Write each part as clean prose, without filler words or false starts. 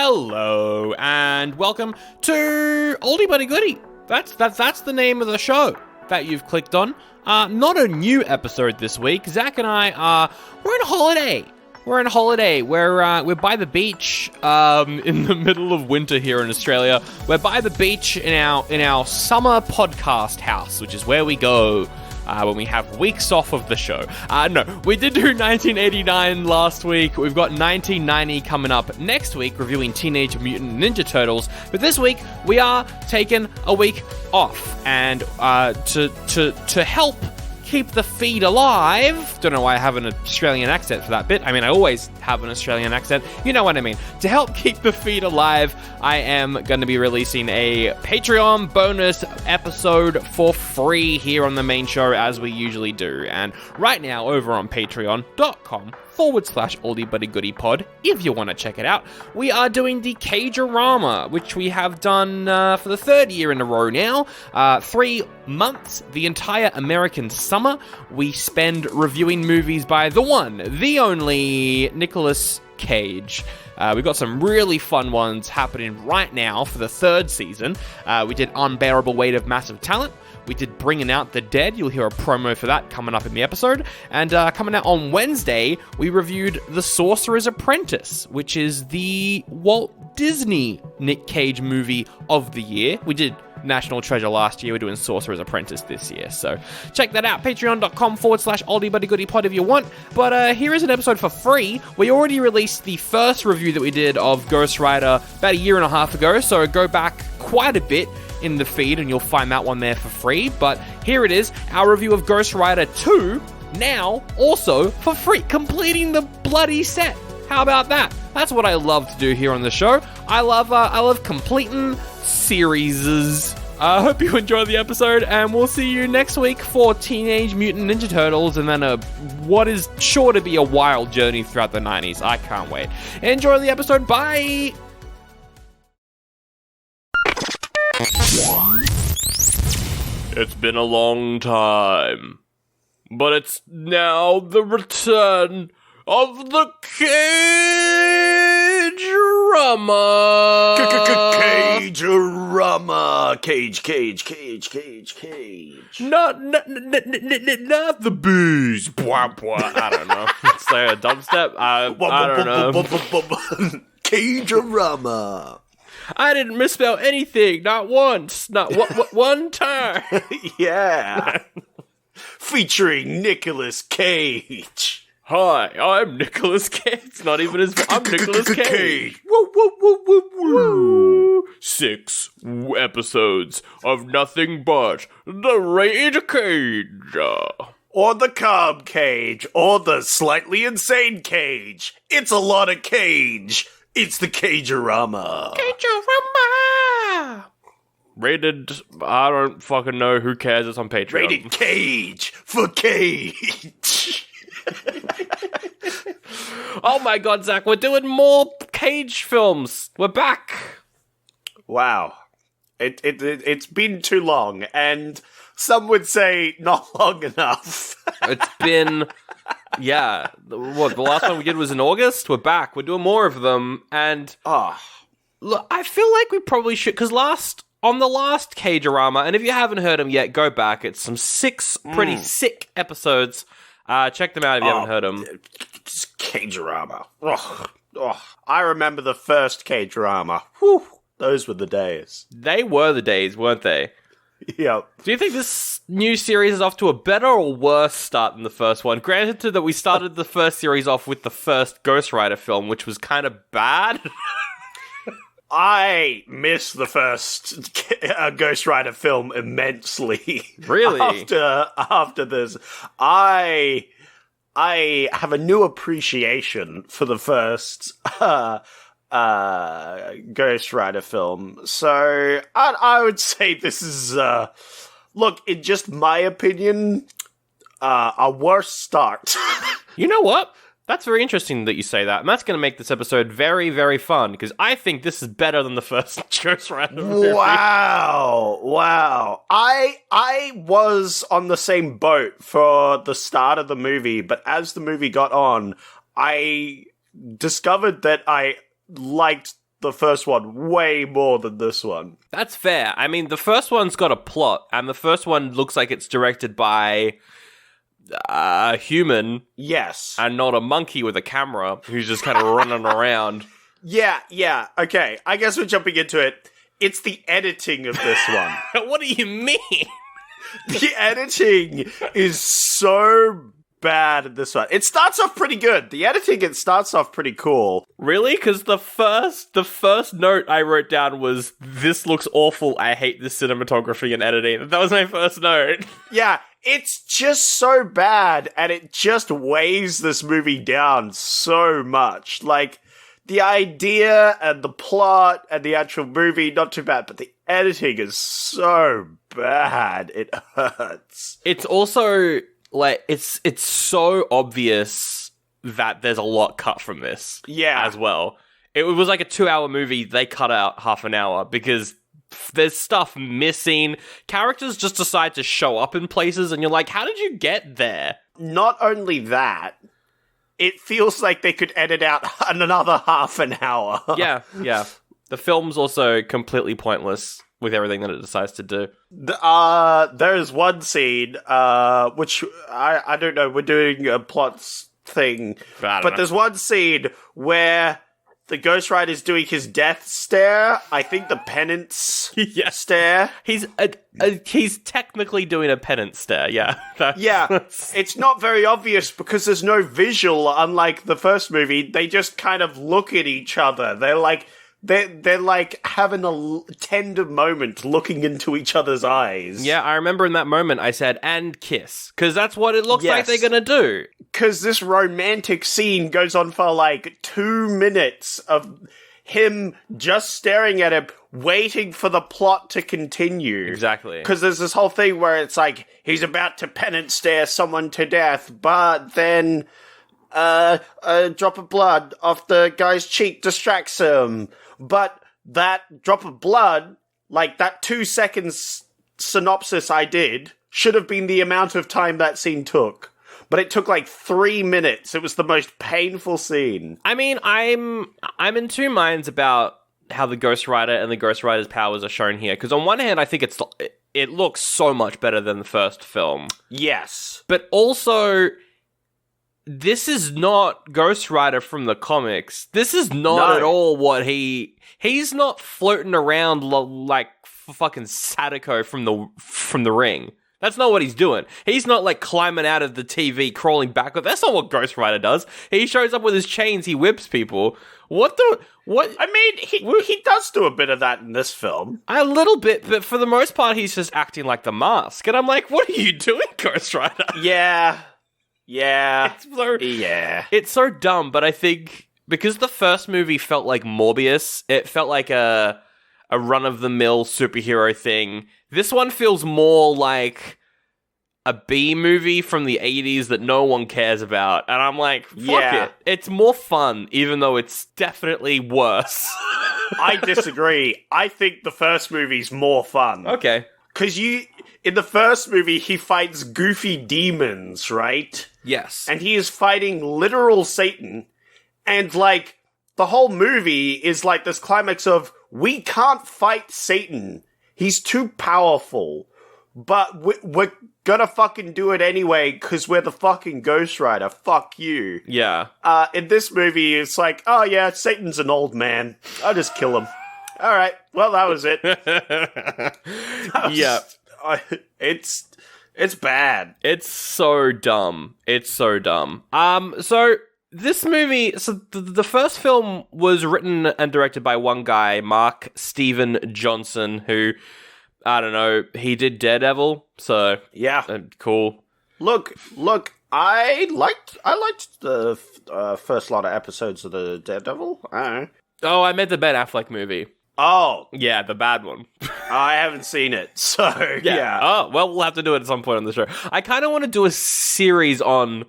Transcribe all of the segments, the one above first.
Hello, and welcome to Oldie Buddy Goodie. That's the name of the show that you've clicked on. Not a new episode this week. Zach and I we're on holiday. We're on holiday. We're by the beach in the middle of winter here in Australia. We're by the beach in our summer podcast house, which is where we go when we have weeks off of the show. No, we did do 1989 last week. We've got 1990 coming up next week, reviewing Teenage Mutant Ninja Turtles. But this week, we are taking a week off. And to help keep the feed alive, don't know why I have an Australian accent for that bit. I mean, I always have an Australian accent. You know what I mean. To help keep the feed alive, I am going to be releasing a Patreon bonus episode for free here on the main show, as we usually do. And right now, over on patreon.com/oldiebuddygoodypod, if you want to check it out, we are doing the Cagerama, which we have done for the third year in a row now. 3 months, the entire American summer, we spend reviewing movies by the one, the only Nicolas Cage. We've got some really fun ones happening right now for the third season. We did Unbearable Weight of Massive Talent. We did Bringing Out the Dead. You'll hear a promo for that coming up in the episode. And coming out on Wednesday, we reviewed The Sorcerer's Apprentice, which is the Walt Disney Nick Cage movie of the year. We did National Treasure last year. We're doing Sorcerer's Apprentice this year. So check that out. Patreon.com/oldiebuddygoodypod if you want. But here is an episode for free. We already released the first review that we did of Ghost Rider about a year and a half ago. So go back quite a bit in the feed and you'll find that one there for free. But here it is, our review of Ghost Rider 2, now also for free, completing the bloody set. How about that? That's what I love to do here on the show. I love completing series. I hope you enjoy the episode, and we'll see you next week for Teenage Mutant Ninja Turtles, and then what is sure to be a wild journey throughout the 90s. I can't wait. Enjoy the episode. Bye! It's been a long time, but it's now the return of the Cagerama. Cagerama. Cage. Not the booze. I don't know. It's like a dubstep. I don't know. Cagerama. I didn't misspell anything. Not once. Not one time. Yeah. Featuring Nicolas Cage. Hi, I'm Nicolas Cage. It's not even his. I'm Nicolas Cage. Woo. 6 episodes of nothing but the Rage Cage. Or the Calm Cage. Or the Slightly Insane Cage. It's a lot of cage. It's the Cagerama. Cagerama. Rated, I don't fucking know. Who cares? It's on Patreon. Rated Cage for Cage. Oh my god, Zach, we're doing more Cage films. We're back. Wow. It's been too long, and some would say not long enough. It's been, yeah. What, the last one we did was in August? We're back. We're doing more of them, and look, I feel like we probably should, because on the last Cagerama, and if you haven't heard them yet, go back. It's some 6 pretty sick episodes. Check them out if you haven't heard them. Cagerama. I remember the first Cagerama. Whew, those were the days. They were the days, weren't they? Yep. Do you think this new series is off to a better or worse start than the first one? Granted that we started the first series off with the first Ghost Rider film, which was kind of bad. I miss the first Ghost Rider film immensely. Really? After this, I have a new appreciation for the first Ghost Rider film. So I would say this is, look, in just my opinion, a worse start. You know what? That's very interesting that you say that, and that's going to make this episode very, very fun, because I think this is better than the first Ghost Rider movie. Wow. I was on the same boat for the start of the movie, but as the movie got on, I discovered that I liked the first one way more than this one. That's fair. I mean, the first one's got a plot, and the first one looks like it's directed by a human Yes. and not a monkey with a camera who's just kind of running around. Yeah. Okay, I guess we're jumping into it. It's the editing of this one. What do you mean? The editing is so bad in this one. It starts off pretty good. The editing, it starts off pretty cool. Really? Because the first note I wrote down was, "This looks awful. I hate this cinematography and editing." That was my first note. Yeah, it's just so bad, and it just weighs this movie down so much. Like, the idea and the plot and the actual movie, not too bad, but the editing is so bad. It hurts. It's also like it's so obvious that there's a lot cut from this. Yeah. As well. It was like a 2-hour movie. They cut out half an hour because there's stuff missing. Characters just decide to show up in places, and you're like, how did you get there? Not only that, it feels like they could edit out another half an hour. Yeah. The film's also completely pointless with everything that it decides to do. There's one scene, which I don't know, we're doing a plot thing, but there's one scene where the Ghost Rider's doing his death stare. I think the penance stare. He's technically doing a penance stare, yeah. Yeah, it's not very obvious because there's no visual, unlike the first movie. They just kind of look at each other. They're like having a tender moment looking into each other's eyes. Yeah, I remember in that moment I said, "and kiss," because that's what it looks like they're gonna do. Because this romantic scene goes on for like 2 minutes of him just staring at him, waiting for the plot to continue. Exactly. Because there's this whole thing where it's like, he's about to penance stare someone to death, but then a drop of blood off the guy's cheek distracts him. But that drop of blood, like that 2 seconds synopsis I did, should have been the amount of time that scene took. But it took like 3 minutes. It was the most painful scene. I mean, I'm in two minds about how the Ghost Rider and the Ghost Rider's powers are shown here. Because on one hand, I think it looks so much better than the first film. Yes. But also, this is not Ghost Rider from the comics. This is not at all what he's not floating around like fucking Sadako from the Ring. That's not what he's doing. He's not like climbing out of the TV, crawling backward. That's not what Ghost Rider does. He shows up with his chains, he whips people. What? I mean, he does do a bit of that in this film. A little bit, but for the most part, he's just acting like the Mask. And I'm like, what are you doing, Ghost Rider? Yeah. It's so dumb, but I think because the first movie felt like Morbius, it felt like a run-of-the-mill superhero thing. This one feels more like a B movie from the 80s that no one cares about. And I'm like, fuck it. It's more fun, even though it's definitely worse. I disagree. I think the first movie's more fun. Okay. Because in the first movie, he fights goofy demons, right? Yes. And he is fighting literal Satan. And, like, the whole movie is like this climax of, we can't fight Satan. He's too powerful. But we're gonna fucking do it anyway, because we're the fucking Ghost Rider. Fuck you. Yeah. In this movie, it's like, oh yeah, Satan's an old man. I'll just kill him. Alright, well, that was it. Yeah. It's bad. It's so dumb. So this movie, the first film was written and directed by one guy, Mark Steven Johnson, who, I don't know, he did Daredevil, so yeah, cool. Look, I liked the first lot of episodes of the Daredevil. I don't know. Oh, I meant the Ben Affleck movie. Oh. Yeah, the bad one. I haven't seen it, so yeah. Oh, well, we'll have to do it at some point on the show. I kind of want to do a series on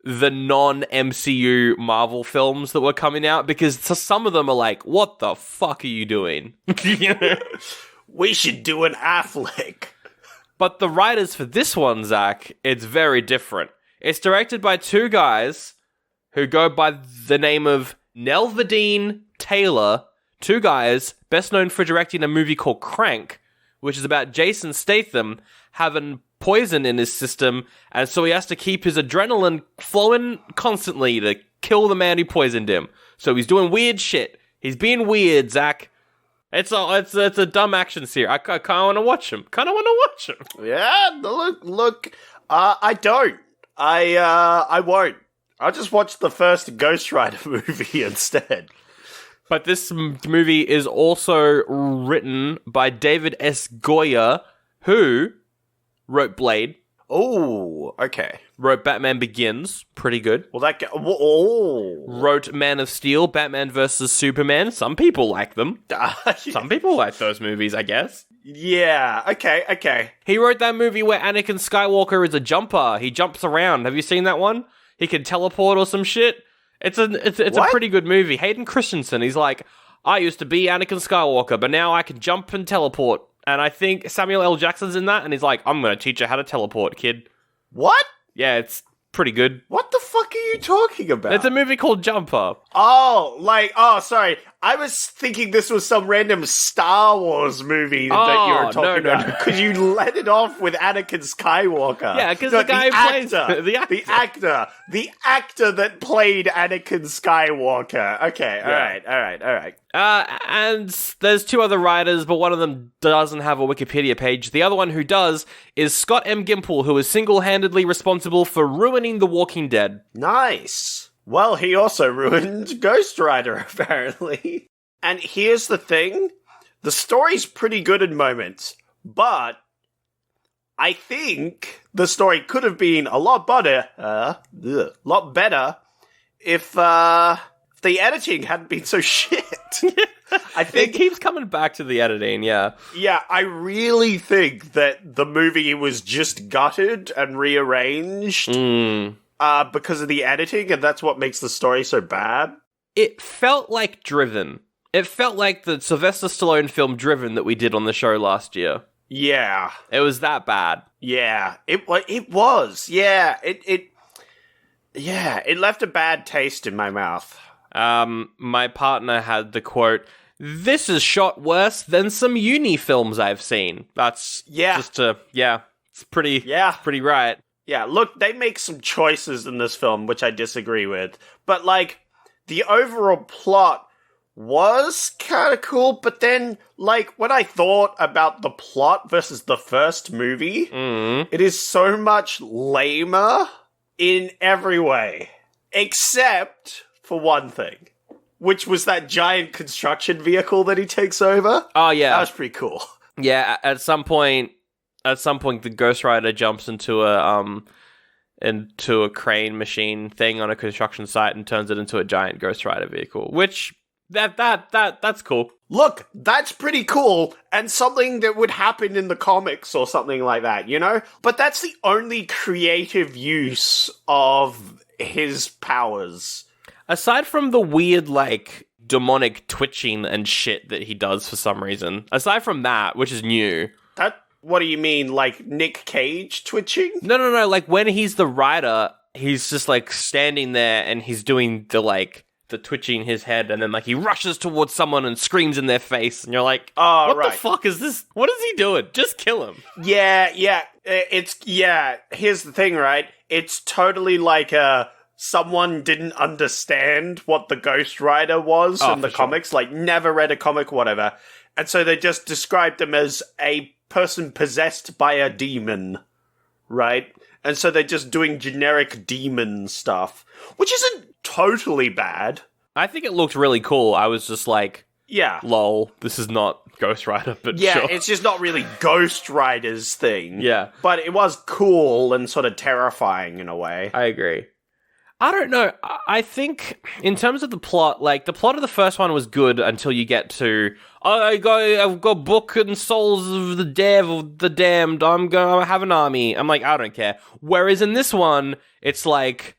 the non-MCU Marvel films that were coming out, because some of them are like, what the fuck are you doing? We should do an Affleck. But the writers for this one, Zach, it's very different. It's directed by two guys who go by the name of Nelvadine Taylor two guys, best known for directing a movie called Crank, which is about Jason Statham having poison in his system, and so he has to keep his adrenaline flowing constantly to kill the man who poisoned him. So he's doing weird shit. He's being weird, Zach. It's a dumb action series. I kind of want to watch him. Yeah, look. I don't. I won't. I'll just watch the first Ghost Rider movie instead. But this movie is also written by David S. Goyer, who wrote Blade. Oh, okay. Wrote Batman Begins, pretty good. Well, oh. Wrote Man of Steel, Batman vs. Superman. Some people like them. Some people like those movies, I guess. Yeah, okay. He wrote that movie where Anakin Skywalker is a jumper. He jumps around. Have you seen that one? He can teleport or some shit. It's a pretty good movie. Hayden Christensen, he's like, I used to be Anakin Skywalker, but now I can jump and teleport. And I think Samuel L. Jackson's in that, and he's like, I'm going to teach you how to teleport, kid. What? Yeah, it's pretty good. What the fuck are you talking about? It's a movie called Jumper. Sorry. I was thinking this was some random Star Wars movie that you were talking about. Because you let it off with Anakin Skywalker. Yeah, because the guy who plays the actor that played Anakin Skywalker. Okay, all right. And there's two other writers, but one of them doesn't have a Wikipedia page. The other one who does is Scott M. Gimple, who is single-handedly responsible for ruining The Walking Dead. Nice. Well, he also ruined Ghost Rider, apparently. And here's the thing. The story's pretty good in moments, but I think the story could have been a lot better, if the editing hadn't been so shit. I think it keeps coming back to the editing, yeah. Yeah, I really think that the movie was just gutted and rearranged because of the editing, and that's what makes the story so bad. It felt like Driven. It felt like the Sylvester Stallone film Driven that we did on the show last year. Yeah. It was that bad. Yeah, it was. Yeah, it left a bad taste in my mouth. My partner had the quote, "This is shot worse than some uni films I've seen." That's it's pretty right. Yeah, look, they make some choices in this film which I disagree with, but like the overall plot was kind of cool, but then like when I thought about the plot versus the first movie, it is so much lamer in every way, except for one thing, which was that giant construction vehicle that he takes over. Oh yeah, that was pretty cool. Yeah, at some point, the Ghost Rider jumps into a crane machine thing on a construction site and turns it into a giant Ghost Rider vehicle. Which that's cool. Look, that's pretty cool, and something that would happen in the comics or something like that, you know? But that's the only creative use of his powers. Aside from the weird, like, demonic twitching and shit that he does for some reason. Aside from that, which is new. What do you mean, like Nick Cage twitching? No, like, when he's the rider, he's just, like, standing there and he's doing the twitching his head, and then, like, he rushes towards someone and screams in their face, and you're like, what the fuck is this? What is he doing? Just kill him. Yeah. Here's the thing, right? It's totally like someone didn't understand what the Ghost Rider was in the comics, like never read a comic, whatever. And so they just described him as a person possessed by a demon, right? And so they're just doing generic demon stuff, which isn't totally bad. I think it looked really cool. I was just like, yeah, lol, this is not Ghost Rider, but yeah, sure. It's just not really Ghost Rider's thing. Yeah. But it was cool and sort of terrifying in a way. I agree. I don't know. I think in terms of the plot, like the plot of the first one was good until you get to I've got book and souls of the damned. I'm gonna have an army. I'm like, I don't care. Whereas in this one, it's like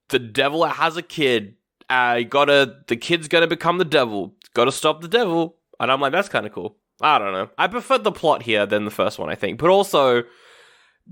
the devil has a kid. The kid's gonna become the devil. Gotta stop the devil. And I'm like, that's kind of cool. I don't know. I prefer the plot here than the first one, I think. But also,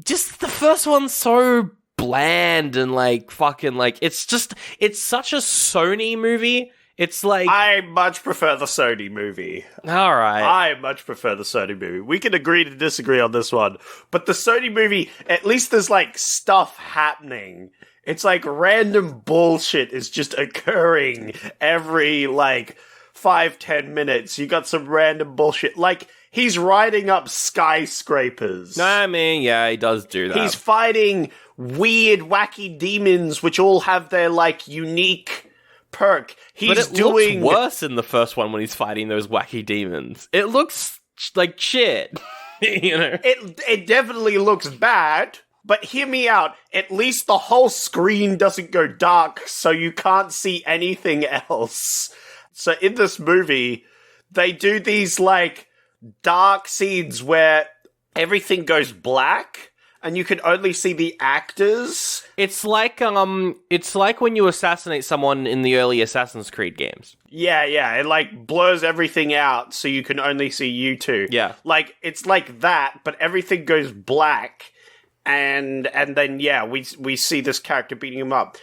just the first one's so bland and like fucking like it's such a Sony movie. It's like, I much prefer the Sony movie. all right. I much prefer the Sony movie. We can agree to disagree on this one. But the Sony movie, at least there's like stuff happening. It's like random bullshit is just occurring every like 5-10 minutes. You got some random bullshit. Like, he's riding up skyscrapers. I mean, yeah, he does do that. He's fighting weird, wacky demons, which all have their like unique perk. but it looks worse in the first one when he's fighting those wacky demons. It looks like shit. You know? It definitely looks bad, but hear me out. At least the whole screen doesn't go dark, so you can't see anything else. So in this movie, they do these like dark scenes where everything goes black and you can only see the actors. It's like when you assassinate someone in the early Assassin's Creed games. Yeah, it like blurs everything out so you can only see you two. Yeah. Like, it's like that, but everything goes black. And then, yeah, we see this character beating him up.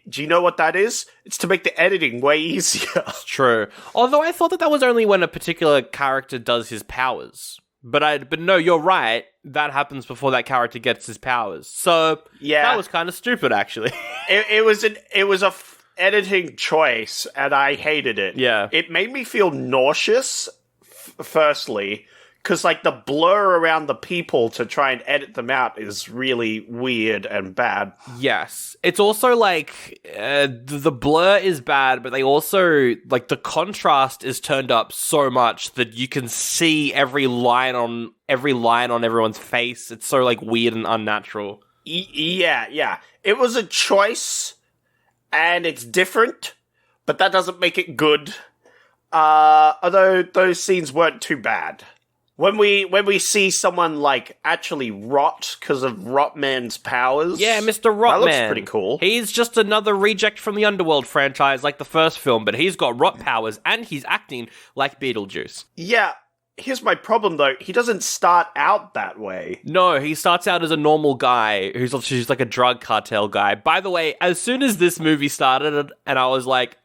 Do you know what that is? It's to make the editing way easier. True. Although I thought that was only when a particular character does his powers. But no, you're right. That happens before that character gets his powers. So yeah, that was kind of stupid, actually. it was a editing choice, and I hated it. Yeah, it made me feel nauseous. Firstly, because like the blur around the people to try and edit them out is really weird and bad. Yes. It's also like the blur is bad, but they also like the contrast is turned up so much that you can see every line on everyone's face. It's so like weird and unnatural. Yeah. It was a choice and it's different, but that doesn't make it good. Although those scenes weren't too bad. When we see someone, like, actually rot because of Rotman's powers... Yeah, Mr. Rotman. That looks pretty cool. He's just another reject from the Underworld franchise like the first film, but he's got rot powers, and he's acting like Beetlejuice. Yeah, here's my problem, though. He doesn't start out that way. No, he starts out as a normal guy who's like a drug cartel guy. By the way, as soon as this movie started, and I was like...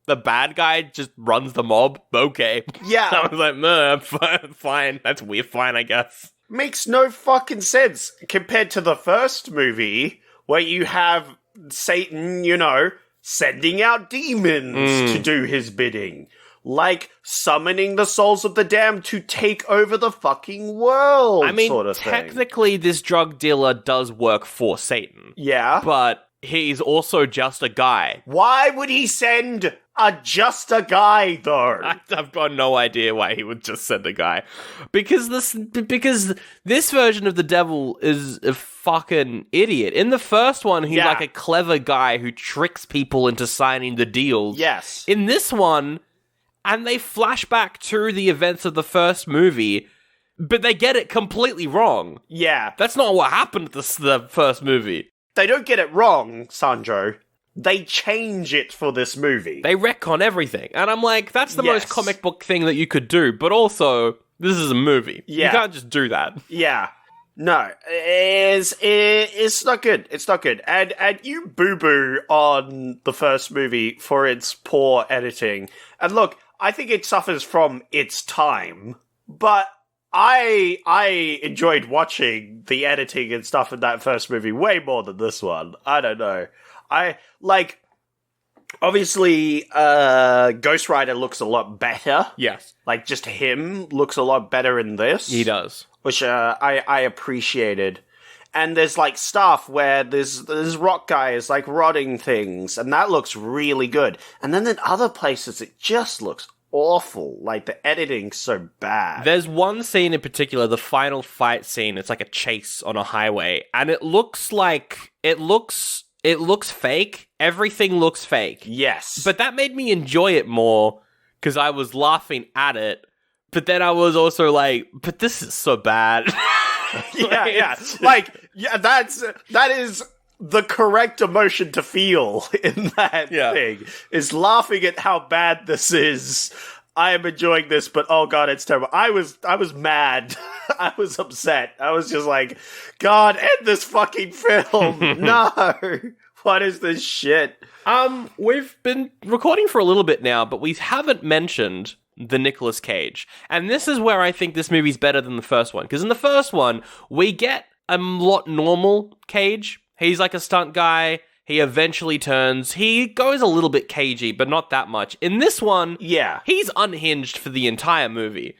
The bad guy just runs the mob? Okay. Yeah. I was like, fine. That's weird. Fine, I guess. Makes no fucking sense compared to the first movie, where you have Satan, sending out demons to do his bidding. Like, summoning the souls of the damned to take over the fucking world, I mean, sort of thing. Technically, this drug dealer does work for Satan. Yeah. But he's also just a guy. Why would he send... just a guy, though. I've got no idea why he would just send a guy. Because this version of the devil is a fucking idiot. In the first one, he's like a clever guy who tricks people into signing the deals. Yes. In this one, and they flash back to the events of the first movie, but they get it completely wrong. Yeah. That's not what happened to the first movie. They don't get it wrong, Sandro. They change it for this movie. They retcon everything. And I'm like, that's the most comic book thing that you could do. But also, this is a movie. Yeah. You can't just do that. Yeah. No. It's not good. It's not good. And you boo-boo on the first movie for its poor editing. And look, I think it suffers from its time. But I enjoyed watching the editing and stuff in that first movie way more than this one. I don't know. Obviously, Ghost Rider looks a lot better. Yes. Like, just him looks a lot better in this. He does. Which, I appreciated. And there's, like, stuff where there's rock guys, like, rotting things, and that looks really good. And then in other places, it just looks awful. Like, the editing's so bad. There's one scene in particular, the final fight scene, it's like a chase on a highway, and it looks fake. Everything looks fake. Yes. But that made me enjoy it more because I was laughing at it. But then I was also like, but this is so bad. Yeah. Like, yeah, that is the correct emotion to feel in that thing. Is laughing at how bad this is. I am enjoying this, but oh god, it's terrible. I was mad. I was upset. I was just like, God, end this fucking film. No. What is this shit? We've been recording for a little bit now, but we haven't mentioned the Nicolas Cage. And this is where I think this movie's better than the first one. Because in the first one, we get a lot normal Cage. He's like a stunt guy. He eventually turns. He goes a little bit cagey, but not that much. In this one, Yeah. he's unhinged for the entire movie.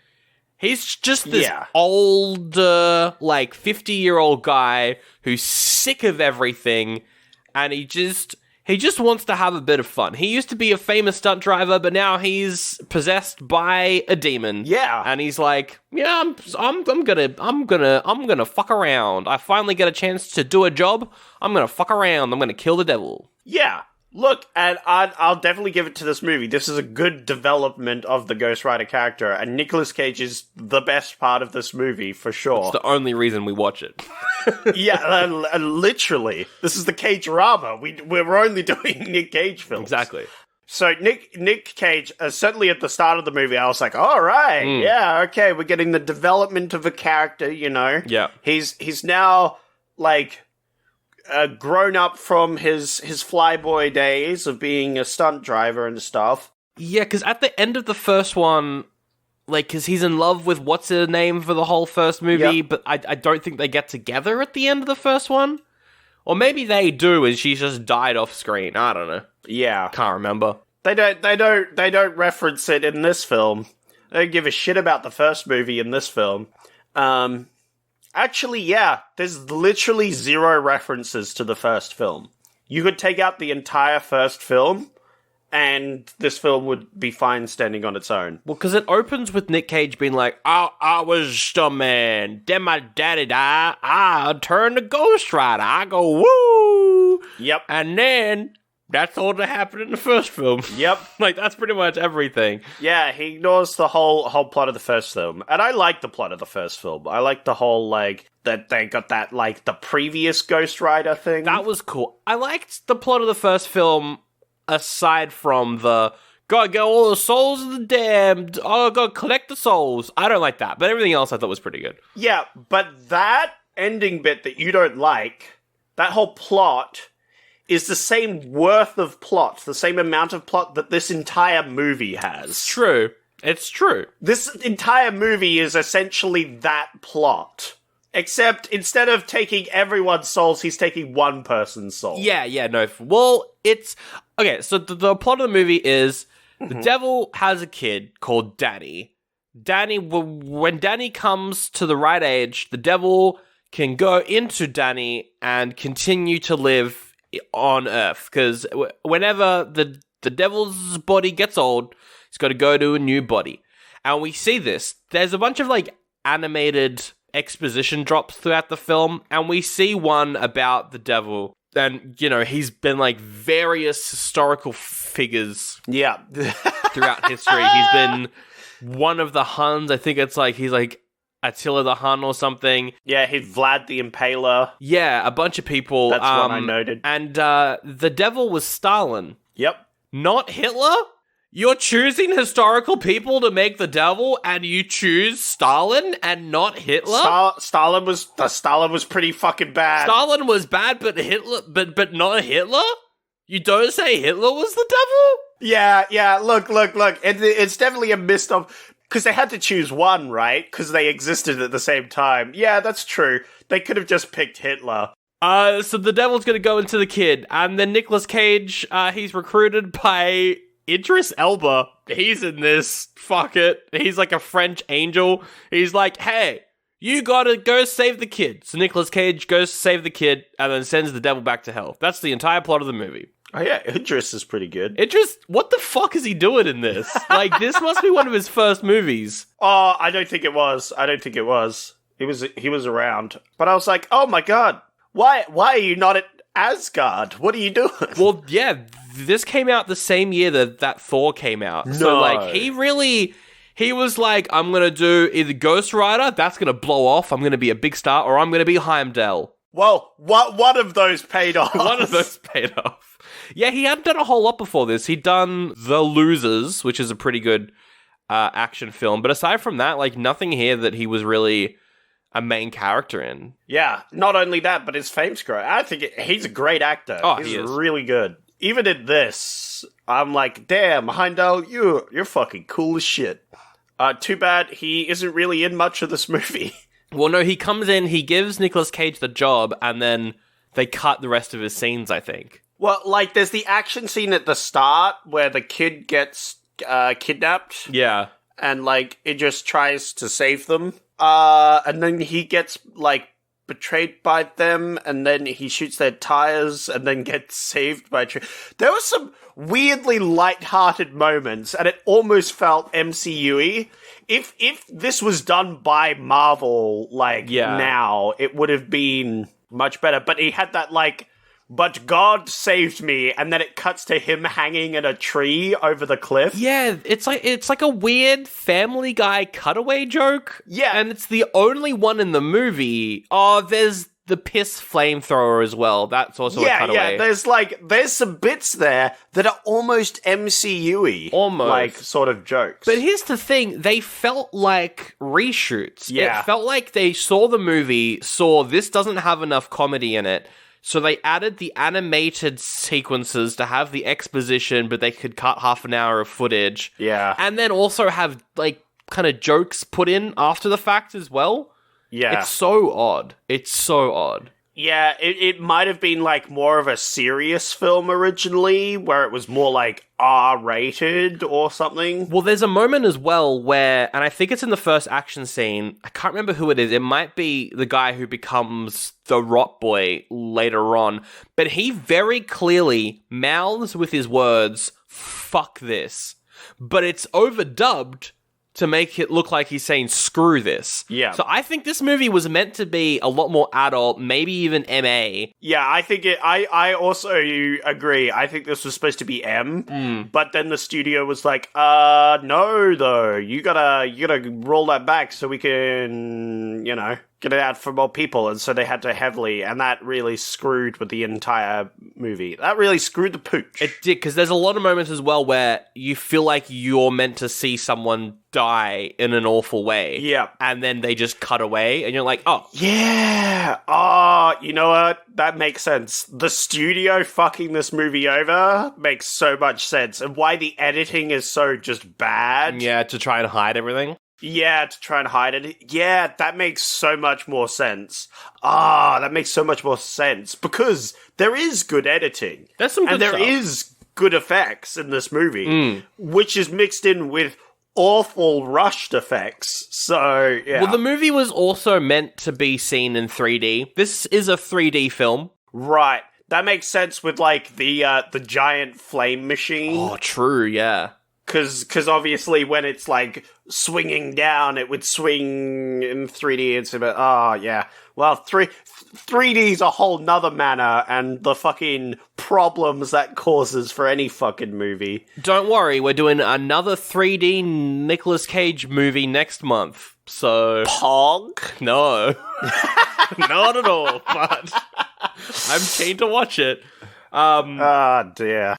He's just this Yeah. older, like 50-year-old guy who's sick of everything, and he just wants to have a bit of fun. He used to be a famous stunt driver, but now he's possessed by a demon. Yeah. And he's like, yeah, I'm gonna fuck around. I finally get a chance to do a job. I'm gonna fuck around. I'm gonna kill the devil. Yeah. Look, and I'll definitely give it to this movie. This is a good development of the Ghost Rider character, and Nicolas Cage is the best part of this movie, for sure. It's the only reason we watch it. Yeah, literally. This is the Cage-rama. We're only doing Nick Cage films. Exactly. So Nick Cage, certainly at the start of the movie, I was like, all right, yeah, okay, we're getting the development of a character, you know? Yeah. He's now, like, grown up from his flyboy days of being a stunt driver and stuff. Yeah, because at the end of the first one, like, because he's in love with what's her name for the whole first movie, Yep. but I don't think they get together at the end of the first one. Or maybe they do, and she's just died off screen. I don't know. Yeah. Can't remember. They don't reference it in this film. They don't give a shit about the first movie in this film. Actually, yeah, there's literally zero references to the first film. You could take out the entire first film, and this film would be fine standing on its own. Well, because it opens with Nick Cage being like, I was a man. Then my daddy died. I turned to Ghost Rider. I go, woo! Yep. And then that's all that happened in the first film. Yep. Like, that's pretty much everything. Yeah, he ignores the whole plot of the first film. And I like the plot of the first film. I like the whole, like, that they got that, like, the previous Ghost Rider thing. That was cool. I liked the plot of the first film, aside from the, gotta get all the souls of the damned, oh, gotta collect the souls. I don't like that, but everything else I thought was pretty good. Yeah, but that ending bit that you don't like, that whole plot, is the same worth of plot, the same amount of plot that this entire movie has. True. It's true. This entire movie is essentially that plot. Except instead of taking everyone's souls, he's taking one person's soul. Yeah, no. Well, it's... Okay, so the plot of the movie is the devil has a kid called Danny. When Danny comes to the right age, the devil can go into Danny and continue to live on Earth. Because whenever the devil's body gets old, he's got to go to a new body. And we see this. There's a bunch of, like, animated exposition drops throughout the film, and we see one about the devil. And, you know, he's been, like, various historical figures Yeah. throughout history. He's been one of the Huns. I think it's like, he's like Attila the Hun or something. Yeah, he's Vlad the Impaler. Yeah, a bunch of people. That's what I noted. And the devil was Stalin, Yep. not Hitler? You're choosing historical people to make the devil, and you choose Stalin and not Hitler? Stalin was pretty fucking bad. Stalin was bad, but Hitler, but not Hitler? You don't say Hitler was the devil? Yeah, look. It's definitely a missed of... Because they had to choose one, right? Because they existed at the same time. Yeah, that's true. They could have just picked Hitler. So the devil's gonna go into the kid, and then Nicolas Cage, he's recruited by Idris Elba. He's in this. Fuck it. He's like a French angel. He's like, hey, you gotta go save the kid. So Nicolas Cage goes to save the kid, and then sends the devil back to hell. That's the entire plot of the movie. Oh yeah, Idris is pretty good. Idris, what the fuck is he doing in this? Like, this must be one of his first movies. Oh, I don't think it was. He was around. But I was like, oh my god, why are you not at Asgard? What are you doing? Well, yeah, this came out the same year that Thor came out. So, No. like, he was like, I'm gonna do either Ghost Rider, that's gonna blow off, I'm gonna be a big star, or I'm gonna be Heimdall. Well, one of those paid off. One of those paid off. Yeah, he hadn't done a whole lot before this. He'd done The Losers, which is a pretty good action film. But aside from that, like, nothing here that he was really a main character in. Yeah, not only that, but his fame's growing. I think he's a great actor. Oh, he's he is. really good. Even in this, I'm like, damn, Heimdall, you're fucking cool as shit. Too bad he isn't really in much of this movie. Well, no, he comes in, he gives Nicolas Cage the job, and then they cut the rest of his scenes, I think. Well, like, there's the action scene at the start where the kid gets kidnapped. Yeah. And, like, it just tries to save them. And then he gets, like, betrayed by them, and then he shoots their tires, and then gets saved by... There were some weirdly light-hearted moments, and it almost felt MCU-y. If this was done by Marvel, like, now, it would have been much better. But he had that, like... But God saved me, and then it cuts to him hanging in a tree over the cliff. Yeah, it's like a weird Family Guy cutaway joke. Yeah. And it's the only one in the movie. Oh, there's the piss flamethrower as well. That's also a cutaway. Yeah, there's some bits there that are almost MCU-y. Almost. Like, sort of jokes. But here's the thing, they felt like reshoots. Yeah. It felt like they saw the movie, saw this doesn't have enough comedy in it, so they added the animated sequences to have the exposition, but they could cut half an hour of footage. Yeah. And then also have, like, kind of jokes put in after the fact as well. Yeah. It's so odd. It's so odd. Yeah, it might have been, like, more of a serious film originally, where it was more, like, R-rated or something. Well, there's a moment as well where, and I think it's in the first action scene, I can't remember who it is, it might be the guy who becomes the Rot Boy later on, but he very clearly mouths with his words, "fuck this," but it's overdubbed to make it look like he's saying screw this. Yeah. So I think this movie was meant to be a lot more adult, maybe even MA. Yeah, I think I also agree. I think this was supposed to be M, but then the studio was like, no, though. You gotta roll that back so we can, get it out for more people. And so they had to heavily, and that really screwed with the entire movie. That really screwed the pooch. It did, because there's a lot of moments as well where you feel like you're meant to see someone die in an awful way. Yeah. And then they just cut away, and you're like, oh. Yeah. Oh, you know what? That makes sense. The studio fucking this movie over makes so much sense. And why the editing is so just bad. Yeah, to try and hide everything. Yeah, to try and hide it. Yeah, that makes so much more sense. That makes so much more sense. Because there is good editing. There's some good and there stuff. is good effects in this movie. Which is mixed in with awful rushed effects. So, yeah. Well, the movie was also meant to be seen in 3D. This is a 3D film. Right. That makes sense with, like, the giant flame machine. Oh, true, yeah. Because obviously when it's, like, swinging down, it would swing in 3D. It's a bit, yeah. Well, 3D's a whole nother manner, and the fucking problems that causes for any fucking movie. Don't worry, we're doing another 3D Nicolas Cage movie next month, so... Pog? No. Not at all, but I'm keen to watch it. Dear.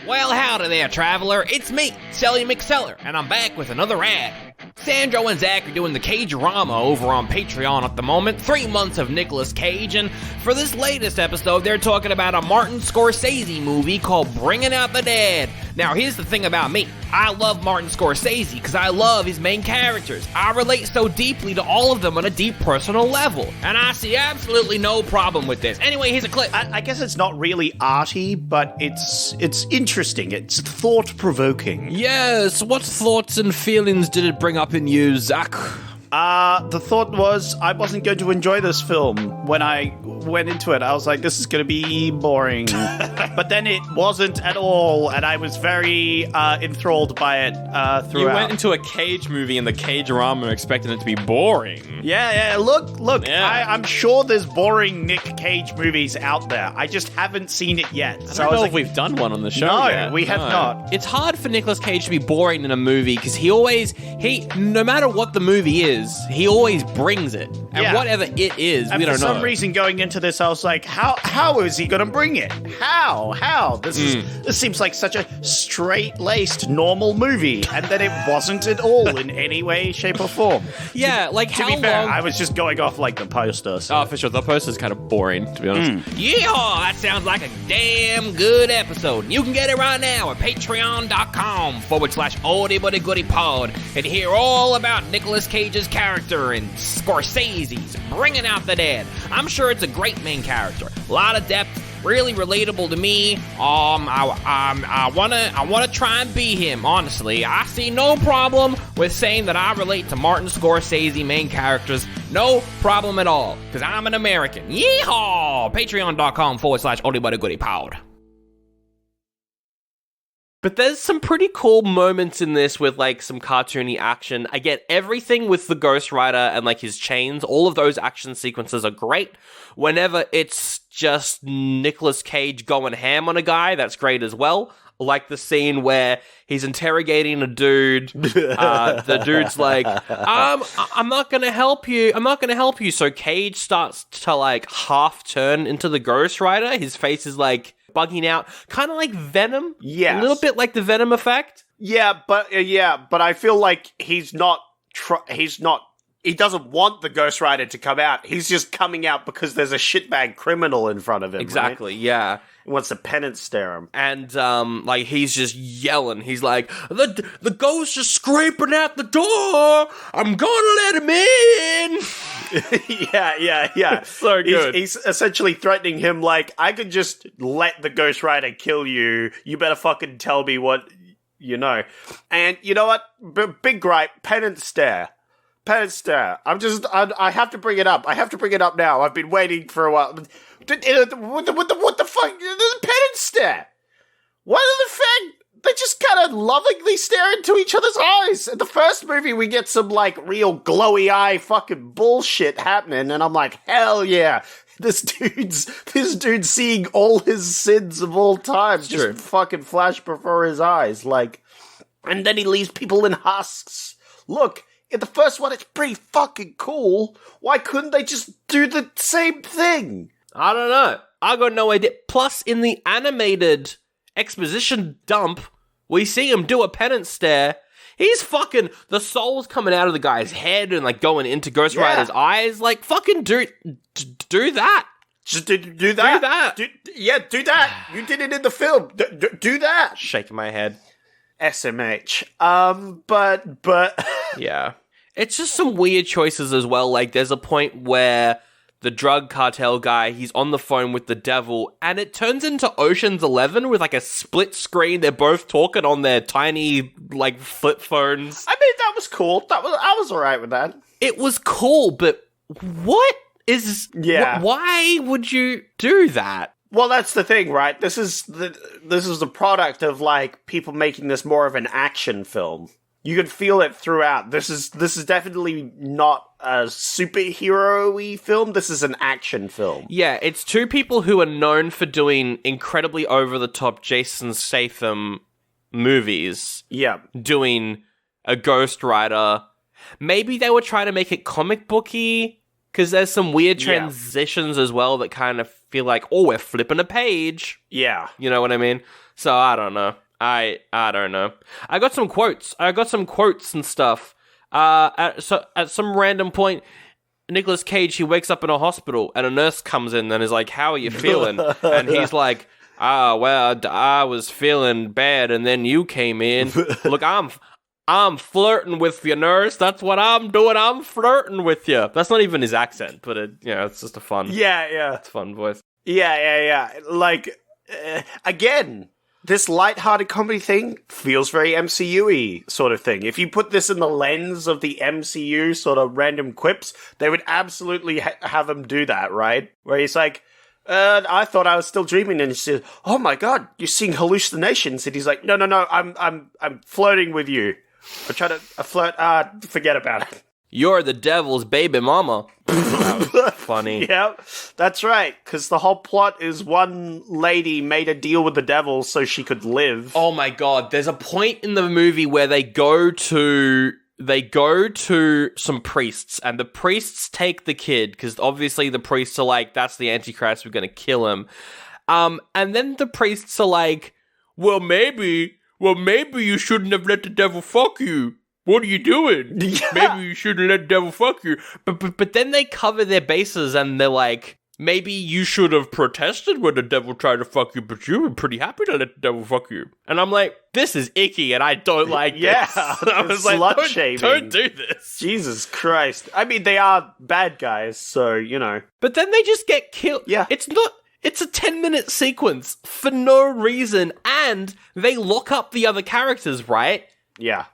Well, howdy there, traveler. It's me, Sally McSeller, and I'm back with another ad. Sandro and Zach are doing the Cage-rama over on Patreon at the moment, 3 months of Nicolas Cage, and for this latest episode, they're talking about a Martin Scorsese movie called Bringing Out the Dead. Now, here's the thing about me. I love Martin Scorsese because I love his main characters. I relate so deeply to all of them on a deep personal level, and I see absolutely no problem with this. Anyway, here's a clip. I guess it's not really arty, but it's interesting. It's thought-provoking. Yes, what thoughts and feelings did it bring up in you, Zach? The thought was I wasn't going to enjoy this film. When I went into it, I was like, this is going to be boring. But then it wasn't at all, and I was very enthralled by it throughout. You went into a Cage movie in the Cage-rama expecting it to be boring. Yeah, look. Yeah. I'm sure there's boring Nick Cage movies out there. I just haven't seen it yet. I don't know if we've done one on the show No, yet. we have not. It's hard for Nicolas Cage to be boring in a movie because no matter what the movie is, is, he always brings it. And Yeah. whatever it is, And we don't for know. some reason, going into this, I was like, how is he going to bring it? How? This seems like such a straight-laced, normal movie. And then it wasn't at all in any way, shape, or form. Yeah, like To how be fair, long... I was just going off like the poster. So. Oh, for sure. The poster's kind of boring, to be honest. Yeehaw! That sounds like a damn good episode. You can get it right now at patreon.com/oldie-but-a-goodie-pod and hear all about Nicolas Cage's character in Scorsese's Bringing Out the Dead. I'm sure it's a great main character. A lot of depth, really relatable to me. I wanna try and be him, honestly. I see no problem with saying that I relate to Martin Scorsese main characters. No problem at all, because I'm an American. Yeehaw! Patreon.com/oldie-but-a-goodie-pod. But there's some pretty cool moments in this with, like, some cartoony action. I get everything with the Ghost Rider and, like, his chains. All of those action sequences are great. Whenever it's just Nicolas Cage going ham on a guy, that's great as well. Like the scene where he's interrogating a dude. The dude's like, I'm not gonna help you. I'm not gonna help you. So Cage starts to, like, half turn into the Ghost Rider. His face is, like, bugging out, kind of like Venom. Yes. A little bit like the Venom effect. Yeah, but I feel like he's not. He doesn't want the Ghost Rider to come out. He's just coming out because there's a shitbag criminal in front of him. Exactly, right? yeah. He wants to penance stare him. And, like, he's just yelling. He's like, the ghost is scraping at the door. I'm gonna let him in. Yeah. So good. He's essentially threatening him like, I could just let the Ghost Rider kill you. You better fucking tell me what you know. And you know what? Big gripe, penance stare. Penance stare. I have to bring it up. I have to bring it up now. I've been waiting for a while. What the fuck? The penance stare. What the fuck? They just kind of lovingly stare into each other's eyes. In the first movie, we get some, like, real glowy eye fucking bullshit happening, and I'm like, hell yeah. This dude's seeing all his sins of all time just fucking flash before his eyes. Like, and then he leaves people in husks. Look, in the first one, it's pretty fucking cool. Why couldn't they just do the same thing? I don't know. I got no idea. Plus, in the animated exposition dump, we see him do a penance stare. He's fucking, the soul's coming out of the guy's head and, like, going into Ghost Rider's eyes. Like, fucking do that. Just do that. Do that. Do that. You did it in the film. Do that. Shaking my head. SMH. But Yeah. It's just some weird choices as well. Like, there's a point where the drug cartel guy, he's on the phone with the devil, and it turns into Ocean's 11 with, like, a split screen. They're both talking on their tiny, like, flip phones. I mean, that was cool. I was alright with that. It was cool, but what is... Yeah. Why would you do that? Well, that's the thing, right? This is the product of, like, people making this more of an action film. You can feel it throughout. This is definitely not a superhero-y film. This is an action film. Yeah, it's two people who are known for doing incredibly over-the-top Jason Statham movies. Yeah. Doing a Ghost Rider. Maybe they were trying to make it comic booky, because there's some weird transitions as well that kind of feel like, oh, we're flipping a page. Yeah. You know what I mean? So I don't know. I don't know. I got some quotes and stuff. At some random point, Nicolas Cage, he wakes up in a hospital and a nurse comes in and is like, how are you feeling? And he's like, well, I was feeling bad and then you came in. Look, I'm flirting with you, nurse. That's what I'm doing. I'm flirting with you. That's not even his accent, but it's just a fun. Yeah. It's a fun voice. Yeah. Like, again, this lighthearted comedy thing feels very MCU-y sort of thing. If you put this in the lens of the MCU sort of random quips, they would absolutely have him do that, right? Where he's like, I thought I was still dreaming, and he says, oh my god, you're seeing hallucinations. And he's like, no, I'm flirting with you. I'm trying to flirt. Forget about it. You're the devil's baby mama. Funny. Yeah, that's right. Because the whole plot is one lady made a deal with the devil so she could live. Oh my god, there's a point in the movie where they go to they go to some priests, and the priests take the kid, because obviously the priests are like, that's the Antichrist, we're going to kill him. And then the priests are like, well, maybe you shouldn't have let the devil fuck you. What are you doing? Yeah. Maybe you shouldn't let the devil fuck you. But then they cover their bases, and they're like, maybe you should have protested when the devil tried to fuck you, but you were pretty happy to let the devil fuck you. And I'm like, this is icky, and I don't like Yeah, this. I was it's like, slut-shaming. don't do this. Jesus Christ. I mean, they are bad guys, so, you know. But then they just get killed. Yeah. It's a 10-minute sequence for no reason, and they lock up the other characters, right? Yeah.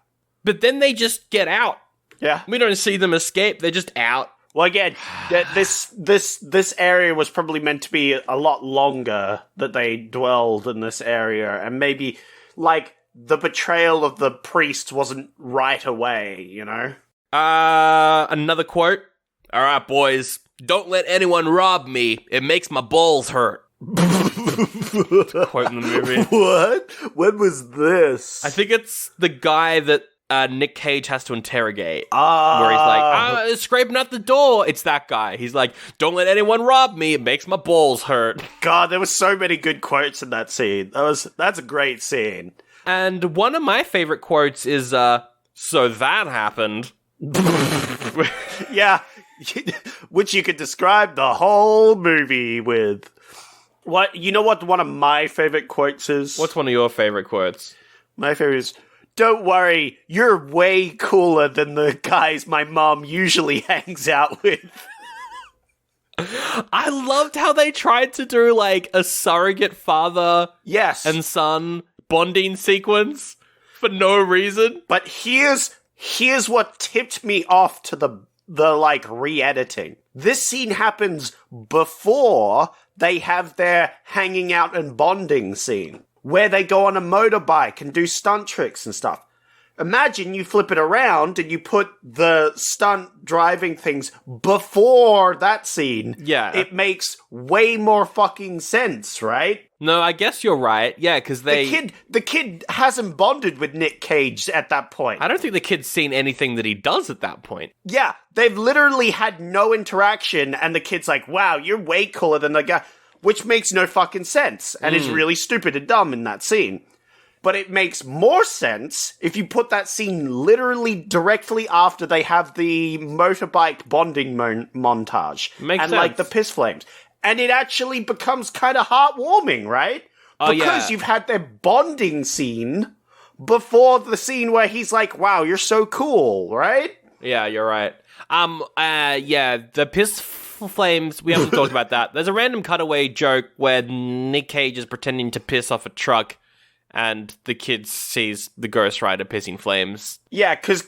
But then they just get out. Yeah. We don't see them escape, they're just out. Well, again, this area was probably meant to be a lot longer that they dwelled in this area, and maybe, like, the betrayal of the priest wasn't right away, you know? Another quote. All right, boys. Don't let anyone rob me. It makes my balls hurt. Quote in the movie. What? When was this? I think it's the guy that Nick Cage has to interrogate. Ah. Where he's like, scraping at the door. It's that guy. He's like, don't let anyone rob me. It makes my balls hurt. God, there were so many good quotes in that scene. That's a great scene. And one of my favorite quotes is, so that happened. Yeah, which you could describe the whole movie with. What, you know what one of my favorite quotes is? What's one of your favorite quotes? My favorite is, don't worry, you're way cooler than the guys my mom usually hangs out with. I loved how they tried to do, like, a surrogate father Yes. and son bonding sequence for no reason. But here's what tipped me off to the like re-editing. This scene happens before they have their hanging out and bonding scene, where they go on a motorbike and do stunt tricks and stuff. Imagine you flip it around and you put the stunt driving things before that scene. Yeah. It makes way more fucking sense, right? No, I guess you're right. Yeah, because The kid hasn't bonded with Nick Cage at that point. I don't think the kid's seen anything that he does at that point. Yeah, they've literally had no interaction, and the kid's like, wow, you're way cooler than the guy, which makes no fucking sense, and is really stupid and dumb in that scene. But it makes more sense if you put that scene literally directly after they have the motorbike bonding montage. Makes and, like, sense. the piss flames. And it actually becomes kind of heartwarming, right? Oh, Because yeah. you've had their bonding scene before the scene where he's like, wow, you're so cool, right? Yeah, you're right. Yeah, the piss flames, we haven't talked about that. There's a random cutaway joke where Nick Cage is pretending to piss off a truck, and the kid sees the Ghost Rider pissing flames. Yeah, cause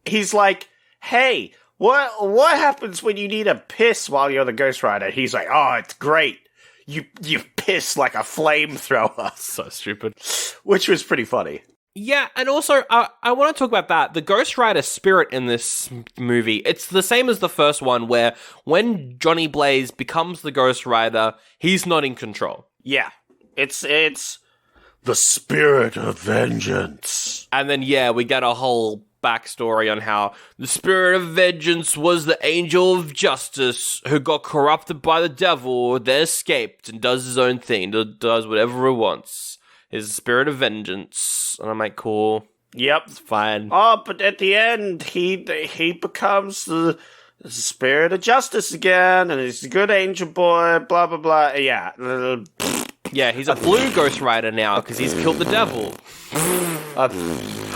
he's like, hey, what happens when you need a piss while you're the Ghost Rider? He's like, oh, it's great. You piss like a flamethrower. So stupid. Which was pretty funny. Yeah, and also, I want to talk about that. The Ghost Rider spirit in this movie, it's the same as the first one, where when Johnny Blaze becomes the Ghost Rider, he's not in control. Yeah. It's the spirit of vengeance. And then, yeah, we get a whole backstory on how the spirit of vengeance was the angel of justice who got corrupted by the devil, then escaped and does his own thing, does whatever he wants. His the spirit of vengeance. And I'm like, cool, Yep. it's fine. Oh, but at the end, he becomes the spirit of justice again, and he's a good angel boy, blah, blah, blah. Yeah. Yeah, he's a blue Ghost Rider now because he's killed the devil.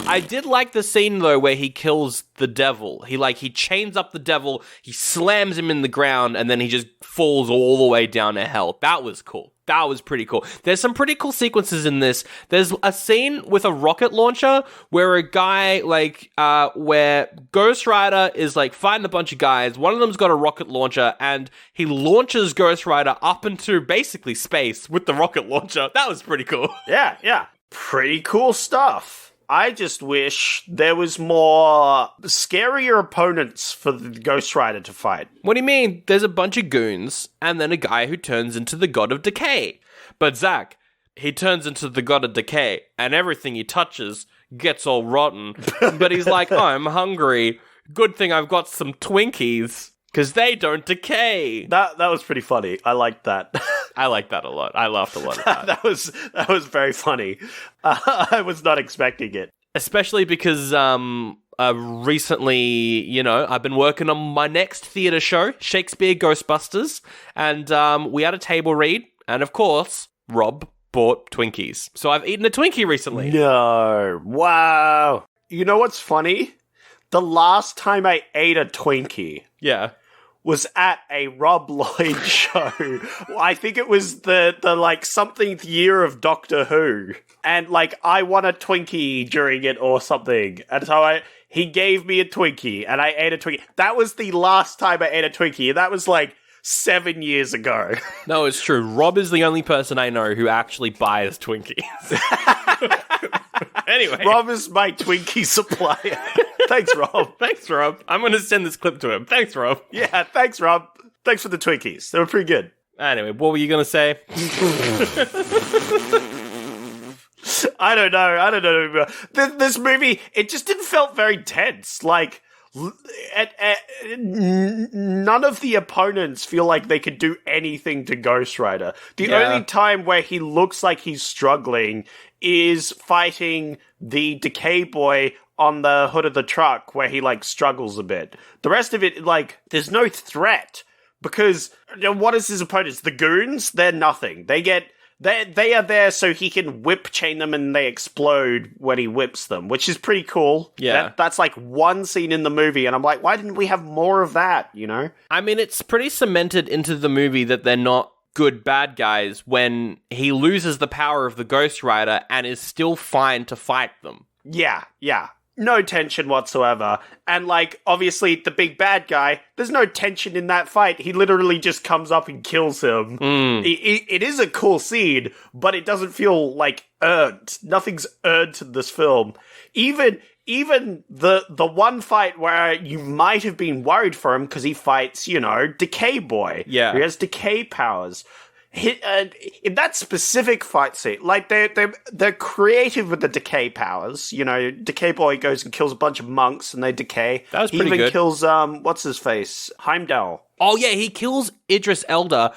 I did like the scene though where he kills the devil. He chains up the devil, he slams him in the ground, and then he just falls all the way down to hell. That was cool. That was pretty cool. There's some pretty cool sequences in this. There's a scene with a rocket launcher where a guy, where Ghost Rider is, fighting a bunch of guys. One of them's got a rocket launcher, and he launches Ghost Rider up into, basically, space with the rocket launcher. That was pretty cool. Yeah. Pretty cool stuff. I just wish there was more scarier opponents for the Ghost Rider to fight. What do you mean? There's a bunch of goons, and then a guy who turns into the God of Decay. But Zach, he turns into the God of Decay, and everything he touches gets all rotten. But he's like, oh, I'm hungry. Good thing I've got some Twinkies, because they don't decay. That was pretty funny. I liked that. I like that a lot. I laughed a lot at that. that was very funny. I was not expecting it. Especially because recently, I've been working on my next theatre show, Shakespeare Ghostbusters, and we had a table read, and of course, Rob bought Twinkies. So I've eaten a Twinkie recently. No. Wow. You know what's funny? The last time I ate a Twinkie Yeah. was at a Rob Lloyd show. I think it was the like somethingth year of Doctor Who. And like I won a Twinkie during it or something. And so he gave me a Twinkie and I ate a Twinkie. That was the last time I ate a Twinkie. And that was like 7 years ago. No, it's true. Rob is the only person I know who actually buys Twinkies. Anyway. Rob is my Twinkie supplier. Thanks, Rob. Thanks, Rob. I'm going to send this clip to him. Thanks, Rob. Yeah, thanks, Rob. Thanks for the Twinkies. They were pretty good. Anyway, what were you going to say? I don't know. This movie, it just didn't felt very tense. Like, none of the opponents feel like they could do anything to Ghost Rider. The only time where he looks like he's struggling is fighting the Decay Boy on the hood of the truck, where he, like, struggles a bit. The rest of it, like, there's no threat. Because, what is his opponents? The goons? They're nothing. They are there so he can whip chain them and they explode when he whips them, which is pretty cool. Yeah. That's like one scene in the movie, and I'm like, why didn't we have more of that, I mean, it's pretty cemented into the movie that they're not good bad guys when he loses the power of the Ghost Rider and is still fine to fight them. Yeah. No tension whatsoever. And, like, obviously, the big bad guy, there's no tension in that fight. He literally just comes up and kills him. It is a cool scene, but it doesn't feel, like, earned. Nothing's earned in this film. Even the one fight where you might have been worried for him because he fights, Decay Boy. Yeah. He has decay powers. In that specific fight scene, like they're creative with the decay powers. Decay Boy goes and kills a bunch of monks, and they decay. That was pretty He even good. kills what's his face, Heimdall. Oh, yeah, he kills Idris Elder,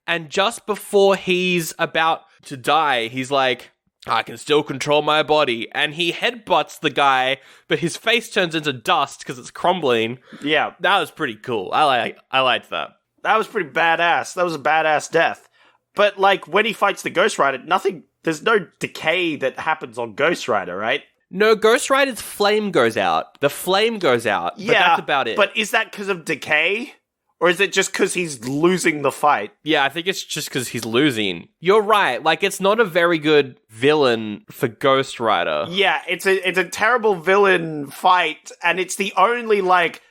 and just before he's about to die, he's like, I can still control my body, and he headbutts the guy, but his face turns into dust because it's crumbling. Yeah, That was pretty cool. I liked that. that was pretty badass. That was a badass death. But like when he fights the Ghost Rider, there's no decay that happens on Ghost Rider, right? No, Ghost Rider's flame goes out. The flame goes out, but that's about it. But is that because of decay? Or is it just because he's losing the fight? Yeah, I think it's just because he's losing. You're right. Like, it's not a very good villain for Ghost Rider. Yeah, it's a terrible villain fight, and it's the only, like,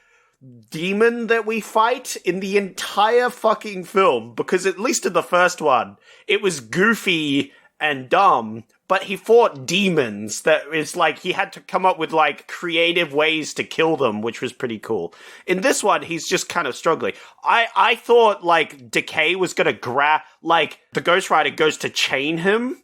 demon that we fight in the entire fucking film, because at least in the first one, it was goofy and dumb, but he fought demons that is like, he had to come up with like creative ways to kill them, which was pretty cool. In this one, he's just kind of struggling. I thought like Decay was gonna like the Ghost Rider goes to chain him,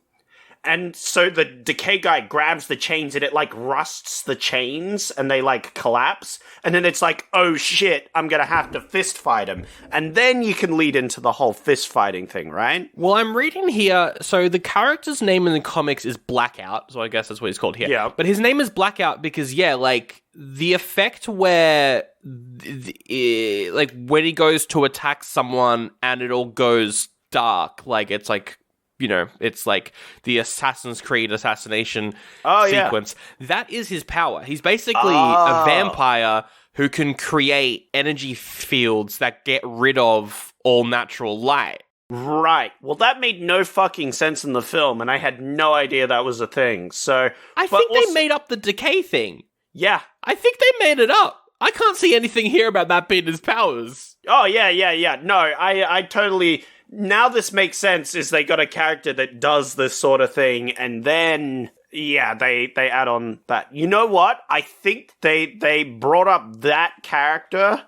and so the Decay guy grabs the chains and it, like, rusts the chains and they, like, collapse. And then it's like, oh, shit, I'm gonna have to fist fight him. And then you can lead into the whole fist fighting thing, right? Well, I'm reading here, so the character's name in the comics is Blackout, so I guess that's what he's called here. Yeah. But his name is Blackout because, yeah, like, the effect where, like, when he goes to attack someone and it all goes dark, like, it's like, it's like the Assassin's Creed assassination sequence. Yeah. That is his power. He's basically a vampire who can create energy fields that get rid of all natural light. Right. Well, that made no fucking sense in the film, and I had no idea that was a thing. So I think they made up the decay thing. Yeah. I think they made it up. I can't see anything here about that being his powers. Oh, yeah. No, I totally... Now this makes sense, is they got a character that does this sort of thing, and then, yeah, they add on that. You know what? I think they brought up that character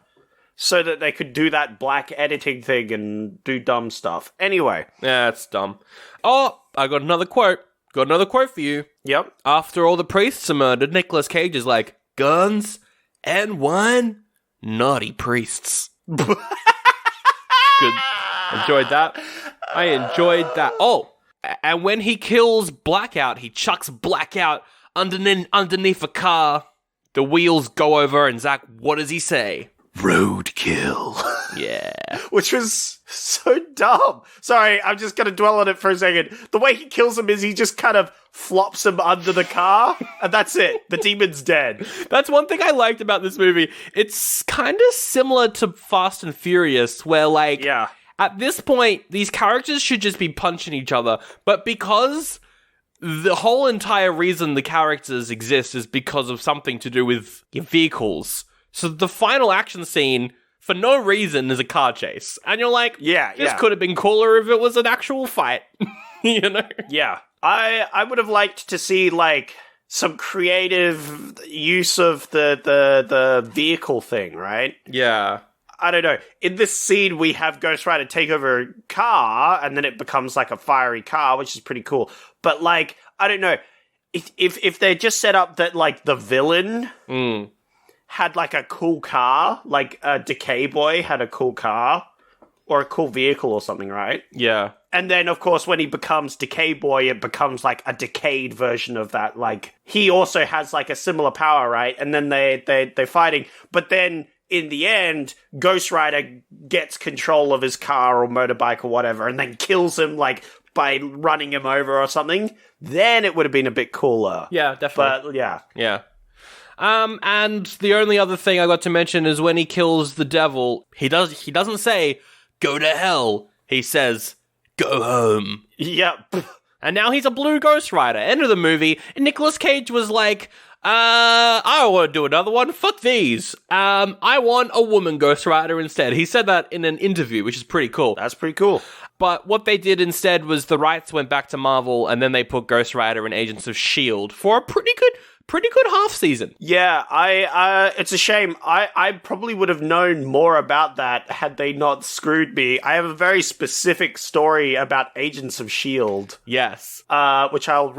so that they could do that black editing thing and do dumb stuff. Anyway. Yeah, that's dumb. Oh, I got another quote. got another quote for you. Yep. After all the priests are murdered, Nicolas Cage is like, guns and wine? Naughty priests. Good. Enjoyed that. I enjoyed that. Oh, and when he kills Blackout, he chucks Blackout underneath a car. The wheels go over, and Zach, what does he say? Roadkill. Yeah. Which was so dumb. Sorry, I'm just going to dwell on it for a second. The way he kills him is he just kind of flops him under the car, and that's it. The demon's dead. That's one thing I liked about this movie. It's kind of similar to Fast and Furious, where, like, Yeah. at this point, these characters should just be punching each other, but because the whole entire reason the characters exist is because of something to do with your vehicles. So the final action scene, for no reason, is a car chase. And you're like, Yeah, this yeah. could have been cooler if it was an actual fight. You know? Yeah. I would have liked to see, like, some creative use of the vehicle thing, right? Yeah. I don't know. In this scene, we have Ghost Rider take over a car, and then it becomes like a fiery car, which is pretty cool. But, like, I don't know. If they just set up that, like, the villain had, like, a cool car, like Decay Boy had a cool car, or a cool vehicle or something, right? Yeah. And then, of course, when he becomes Decay Boy, it becomes, like, a decayed version of that. Like, he also has, like, a similar power, right? And then they're fighting. But then, in the end, Ghost Rider gets control of his car or motorbike or whatever, and then kills him, like, by running him over or something. Then it would have been a bit cooler. Yeah, definitely. But, yeah. Yeah. And the only other thing I got to mention is when he kills the devil, he doesn't say, go to hell. He says, go home. Yep. And now he's a blue Ghost Rider. End of the movie. And Nicolas Cage was like, I want to do another one. Fuck these. I want a woman Ghost Rider instead. He said that in an interview, which is pretty cool. That's pretty cool. But what they did instead was the rights went back to Marvel, and then they put Ghost Rider and Agents of S.H.I.E.L.D. for a pretty good half season. Yeah, it's a shame. I probably would have known more about that had they not screwed me. I have a very specific story about Agents of S.H.I.E.L.D., Yes. which I'll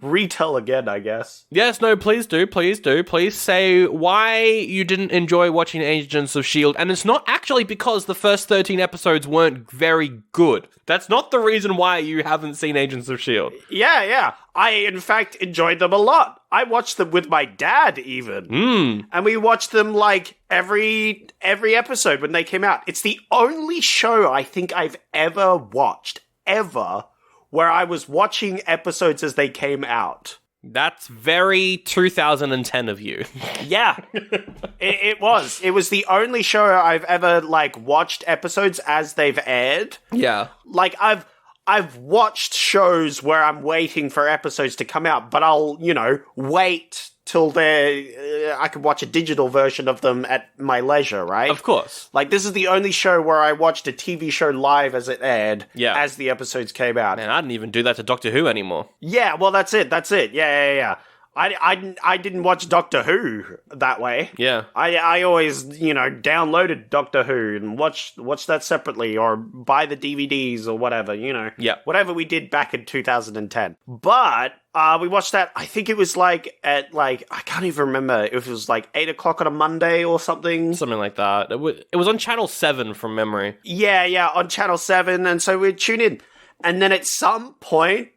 retell again, I guess. Yes, no, please do. Please say why you didn't enjoy watching Agents of S.H.I.E.L.D. And it's not actually because the first 13 episodes weren't very good. That's not the reason why you haven't seen Agents of S.H.I.E.L.D. Yeah. I, in fact, enjoyed them a lot. I watched them with my dad, even. And we watched them, like, every episode when they came out. It's the only show I think I've ever watched, where I was watching episodes as they came out. That's very 2010 of you. Yeah, it was. It was the only show I've ever, like, watched episodes as they've aired. Yeah. Like, I've watched shows where I'm waiting for episodes to come out, but I'll, wait till I can watch a digital version of them at my leisure, right? Of course. Like, this is the only show where I watched a TV show live as it aired, Yeah. as the episodes came out. Man, I didn't even do that to Doctor Who anymore. Yeah, well, that's it. Yeah. I didn't watch Doctor Who that way. Yeah. I always, downloaded Doctor Who and watched that separately or buy the DVDs or whatever, Yeah. Whatever we did back in 2010. But we watched that, I think it was I can't even remember if it was 8 o'clock on a Monday or something. Something like that. It was on Channel 7 from memory. Yeah, on Channel 7. And so we'd tune in. And then at some point,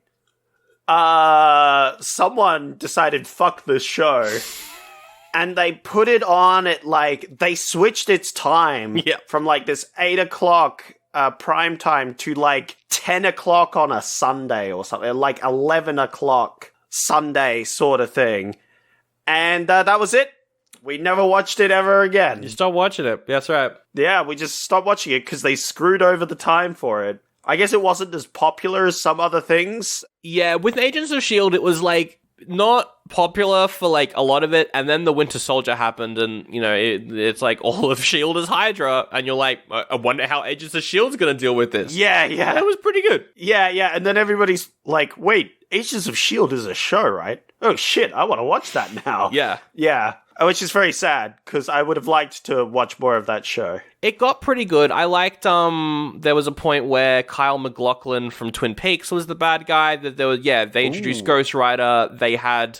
someone decided, fuck this show. And they put it on at they switched its time from this 8 o'clock prime time to 10 o'clock on a Sunday or something, 11 o'clock Sunday sort of thing. And that was it. We never watched it ever again. You stopped watching it. That's right. Yeah, we just stopped watching it because they screwed over the time for it. I guess it wasn't as popular as some other things. Yeah, with Agents of S.H.I.E.L.D., it was not popular for a lot of it, and then the Winter Soldier happened, and it's all of S.H.I.E.L.D. is Hydra, and you're like, I wonder how Agents of S.H.I.E.L.D. is gonna deal with this. Yeah. That was pretty good. Yeah, and then everybody's like, wait, Agents of S.H.I.E.L.D. is a show, right? Oh shit, I want to watch that now. Yeah. Yeah. Which is very sad, because I would have liked to watch more of that show. It got pretty good. I liked, there was a point where Kyle MacLachlan from Twin Peaks was the bad guy. That there was, they introduced Ghost Rider. They had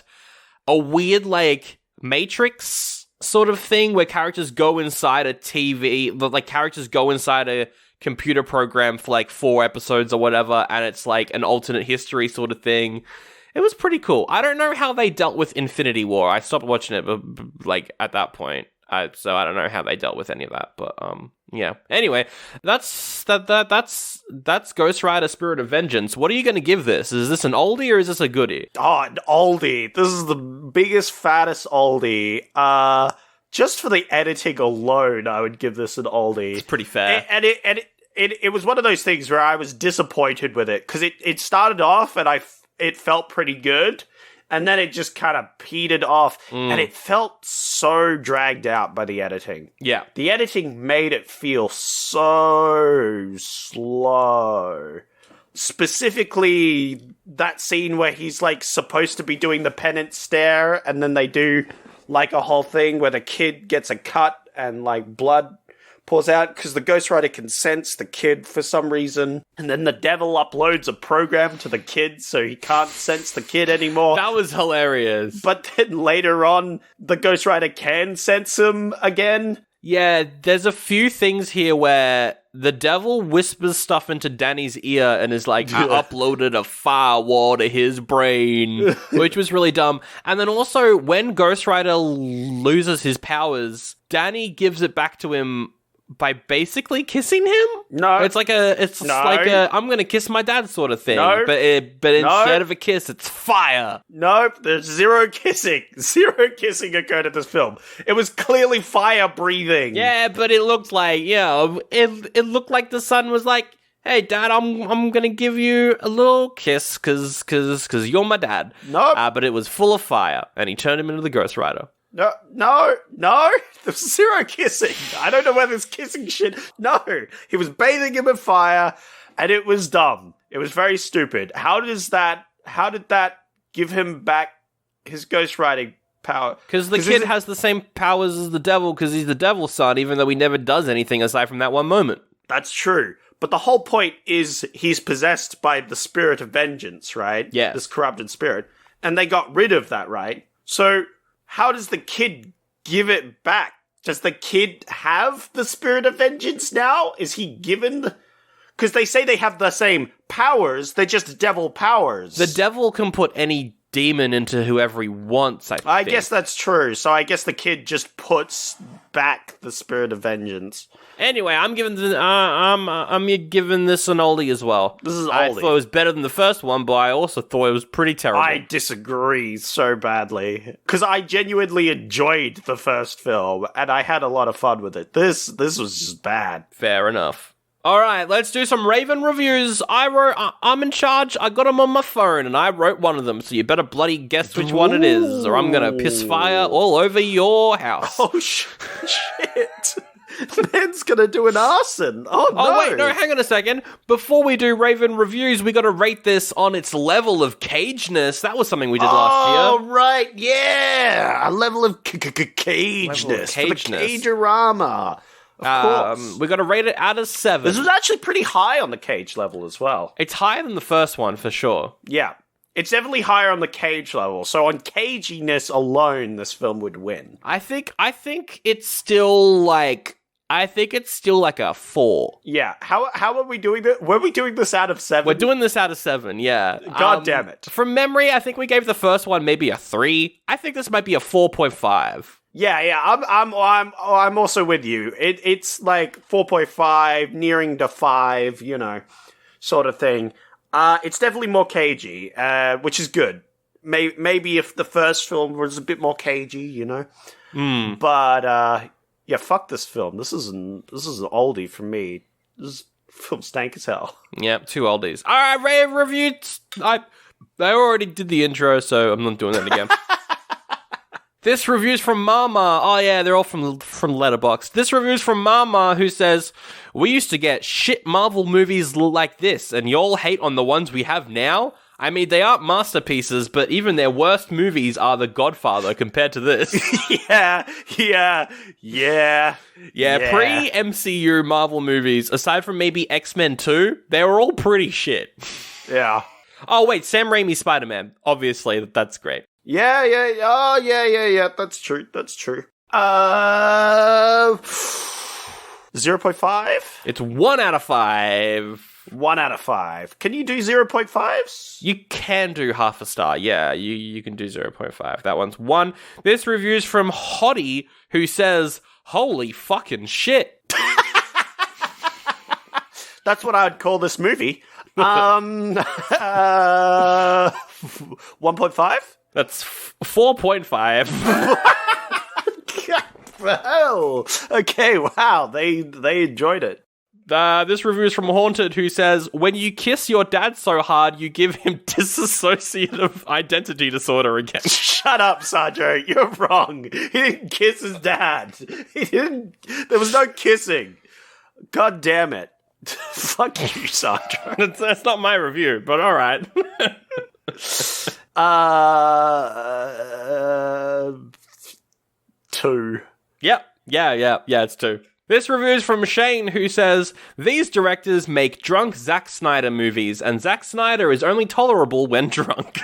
a weird, like, Matrix sort of thing where characters go inside a TV, like, characters go inside a computer program for, like, 4 episodes or whatever, and it's, like, an alternate history sort of thing. It was pretty cool. I don't know how they dealt with Infinity War. I stopped watching it, like, at that point. So I don't know how they dealt with any of that. But yeah. Anyway, that's Ghost Rider: Spirit of Vengeance. What are you going to give this? Is this an oldie or is this a goodie? Oh, an oldie. This is the biggest, fattest oldie. Just for the editing alone, I would give this an oldie. It's pretty fair. And it was one of those things where I was disappointed with it because it started off and it felt pretty good, and then it just kind of petered off, and it felt so dragged out by the editing. Yeah. The editing made it feel so slow. Specifically, that scene where he's, like, supposed to be doing the penance stare, and then they do, like, a whole thing where the kid gets a cut and, like, blood pours out because the Ghost Rider can sense the kid for some reason, and then the devil uploads a program to the kid so he can't sense the kid anymore. That was hilarious. But then later on, the Ghost Rider can sense him again. Yeah, there's a few things here where the devil whispers stuff into Danny's ear and is like, I uploaded a firewall to his brain, which was really dumb. And then also, when Ghost Rider loses his powers, Danny gives it back to him by basically kissing him? No. It's like a I'm gonna kiss my dad sort of thing. No. But instead of a kiss, it's fire. Nope, there's zero kissing. Zero kissing occurred in this film. It was clearly fire breathing. Yeah, but it looked like, it looked like the son was like, hey, Dad, I'm gonna give you a little kiss cause you're my dad. Nope. But it was full of fire, and he turned him into the Ghost Rider. No. There's zero kissing. I don't know where this kissing shit. No. He was bathing him in fire, and it was dumb. It was very stupid. How did that give him back his ghost riding power? Because the kid has the same powers as the devil because he's the devil's son, even though he never does anything aside from that one moment. That's true. But the whole point is he's possessed by the spirit of vengeance, right? Yes. This corrupted spirit. And they got rid of that, right? So how does the kid give it back? Does the kid have the spirit of vengeance now? Is he given? Because they say they have the same powers, they're just devil powers. The devil can put any demon into whoever he wants, I guess that's true. So I guess the kid just puts back the spirit of vengeance. Anyway, I'm giving I'm giving this an oldie as well. This is I oldie. thought it was better than the first one, but I also thought it was pretty terrible. I disagree so badly. Because I genuinely enjoyed the first film, and I had a lot of fun with it. This was just bad. Fair enough. All right, let's do some Raven reviews. I'm in charge. I got them on my phone, and I wrote one of them, so you better bloody guess which one it is, or I'm gonna piss fire all over your house. Oh, shit. Ben's gonna do an arson. Oh, no. Oh, wait, no, hang on a second. Before we do Raven reviews, we gotta rate this on its level of cageness. That was something we did last year. Oh, right, yeah. A level of cageness. For the Cagerama. Of course. We gotta rate it out of 7. This was actually pretty high on the cage level as well. It's higher than the first one, for sure. Yeah. It's definitely higher on the cage level. So on caginess alone, this film would win. I think it's still like... I think it's still like a 4. Yeah. How are we doing this? Were we doing this out of 7? We're doing this out of 7, yeah. God damn it. From memory, I think we gave the first one maybe a 3. I think this might be a 4.5. Yeah. I'm also with you. It's like 4.5, nearing to 5, sort of thing. It's definitely more cagey, which is good. Maybe if the first film was a bit more cagey, But yeah, fuck this film. This is an oldie for me. This film stank as hell. Yep, 2 oldies. All right, rave reviews. I already did the intro, so I'm not doing that again. This review's from Mama. Oh yeah, they're all from Letterboxd. This review's from Mama, who says, "We used to get shit Marvel movies like this, and y'all hate on the ones we have now. I mean, they aren't masterpieces, but even their worst movies are The Godfather compared to this. Yeah. Pre-MCU Marvel movies, aside from maybe X-Men 2, they were all pretty shit. Yeah. Oh, wait, Sam Raimi's Spider-Man. Obviously, that's great. Yeah. Oh, yeah. That's true. 0.5? It's 1 out of 5. 1 out of 5. Can you do 0.5s? You can do half a star. Yeah, you can do 0.5. That one's 1. This review's from Hottie, who says, holy fucking shit. That's what I'd call this movie. 1.5? That's 4.5. Oh, okay, wow. They enjoyed it. This review is from Haunted, who says, when you kiss your dad so hard, you give him dissociative identity disorder again. Shut up, Sandro. You're wrong. He didn't kiss his dad. There was no kissing. God damn it. Fuck you, Sandro. That's not my review, but all right. 2. Yep. Yeah, it's 2. This review is from Shane, who says, these directors make drunk Zack Snyder movies, and Zack Snyder is only tolerable when drunk.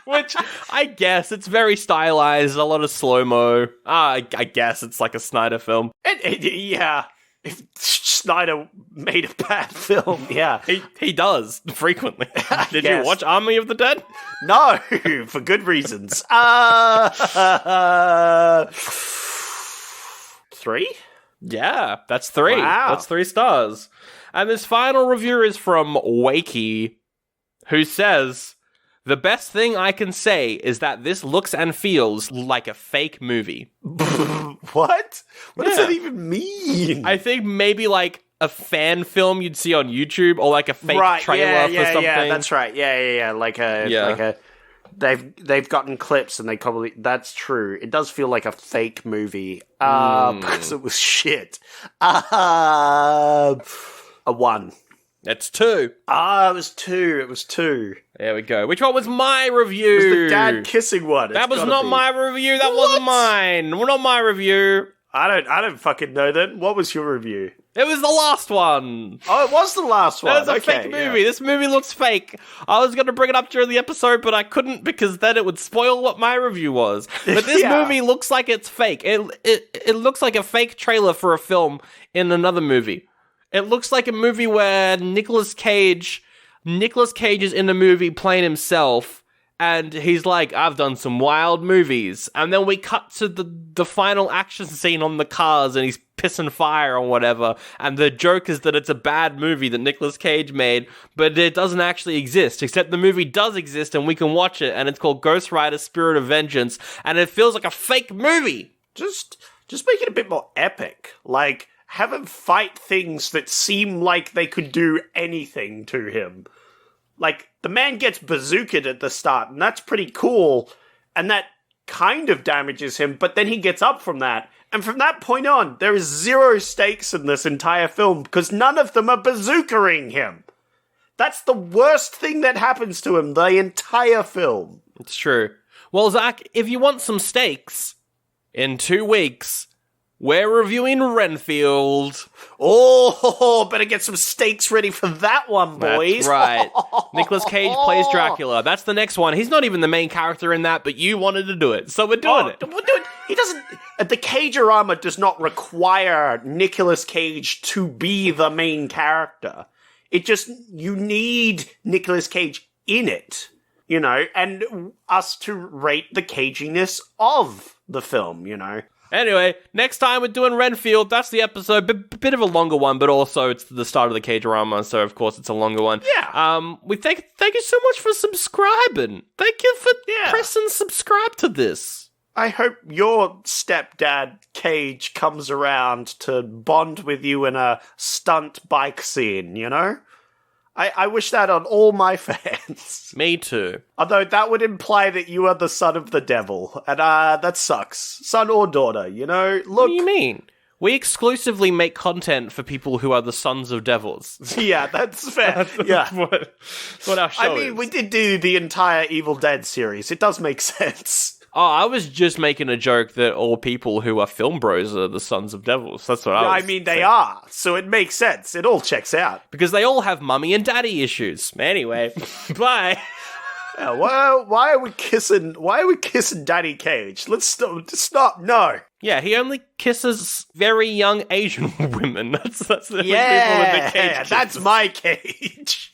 Which, I guess, it's very stylized, a lot of slow-mo. I guess it's like a Snyder film. Yeah. If Snyder made a bad film, yeah. He does, frequently. Did Yes. you watch Army of the Dead? No, for good reasons. 3? Yeah, that's 3. Wow. That's 3 stars. And this final review is from Wakey, who says, the best thing I can say is that this looks and feels like a fake movie. What? What does Yeah. that even mean? I think maybe like a fan film you'd see on YouTube, or like a fake trailer for something. Yeah, that's right. Yeah. Like a they've gotten clips and they probably, that's true. It does feel like a fake movie. Because it was shit. A 1. That's 2. It was 2. There we go. Which one was my review? It was the dad kissing one. That It's was gotta not be. my review. That wasn't mine. Well, not my review. I don't fucking know then. What was your review? It was the last one. Oh, it was the last one. That was a Okay, fake yeah. movie. This movie looks fake. I was going to bring it up during the episode, but I couldn't because then it would spoil what my review was. But this Yeah. movie looks like it's fake. It looks like a fake trailer for a film in another movie. It looks like a movie where Nicolas Cage is in the movie playing himself, and he's like, I've done some wild movies. And then we cut to the final action scene on the cars, and he's pissing fire or whatever. And the joke is that it's a bad movie that Nicolas Cage made, but it doesn't actually exist, except the movie does exist, and we can watch it, and it's called Ghost Rider Spirit of Vengeance, and it feels like a fake movie. Just make it a bit more epic. Like, have him fight things that seem like they could do anything to him. Like, the man gets bazookaed at the start, and that's pretty cool, and that kind of damages him, but then he gets up from that, and from that point on, there is 0 stakes in this entire film, because none of them are bazookaing him. That's the worst thing that happens to him the entire film. It's true. Well, Zach, if you want some stakes, in 2 weeks, we're reviewing Renfield. Oh, better get some stakes ready for that one, boys. That's right. Nicolas Cage plays Dracula. That's the next one. He's not even the main character in that, but you wanted to do it, so we're doing it. He doesn't. The Cageorama does not require Nicolas Cage to be the main character. It just, you need Nicolas Cage in it, you know, and us to rate the caginess of the film, you know. Anyway, next time we're doing Renfield. That's the episode. Bit of a longer one, but also it's the start of the Cageorama, so of course it's a longer one. Yeah. We thank you so much for subscribing. Thank you for Yeah. pressing subscribe to this. I hope your stepdad Cage comes around to bond with you in a stunt bike scene, you know? I wish that on all my fans. Me too. Although that would imply that you are the son of the devil, and that sucks. Son or daughter, you know? What Look, do you mean? We exclusively make content for people who are the sons of devils. Yeah, that's fair. Yeah. What our show I mean, is. we did do the entire Evil Dead series. It does make sense. Oh, I was just making a joke that all people who are film bros are the sons of devils. That's what I was I mean, they are, so it makes sense. It all checks out. because they all have mummy and daddy issues. Anyway, bye. Yeah, why are we kissing Danny Cage? Let's stop. No. Yeah, he only kisses very young Asian women. That's the only people in the cage. Yeah, that's kisses. my Cage.